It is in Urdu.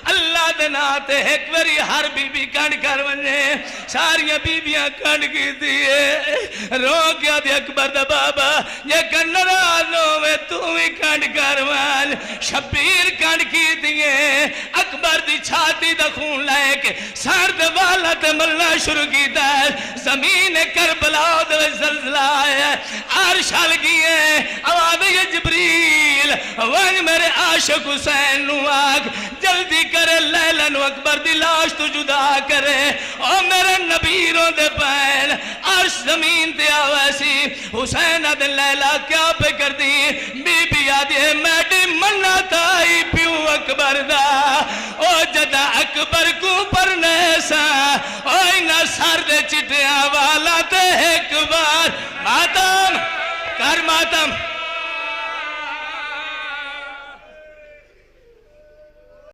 اللہ دے ناتے ایک باری ہر بی بی کنڈ کر ونجے ساریاں بیبیاں کنڈ کی دیئے رو گیا دی اکبر دا بابا یہ کنڈ ناراض ہوئے تو ہی کنڈ کر ون شبیر کنڈ کی دیئے اکبر دی چھاتی دا خون لائے کے سرد والا تے ملنا شروع کی دائے زمین کربلا دے زلزلہ آئے عرش ہل گئے آواز یہ جبریل ون میرے عاشق حسین نو آگ جلدی کرے لیلہ نو اکبر دی لاش تو جدا کرے او میرے نبیروں دے پین عرش زمین تے آویسی حسین دے لیلہ کیا پہ کر دی بی بی آدھے میڈی منہ تائی پیو اکبر دا او جدا اکبر کو پرنے سا او اینا سر دے چٹیاں والا تے ایک بار ماتم کر ماتم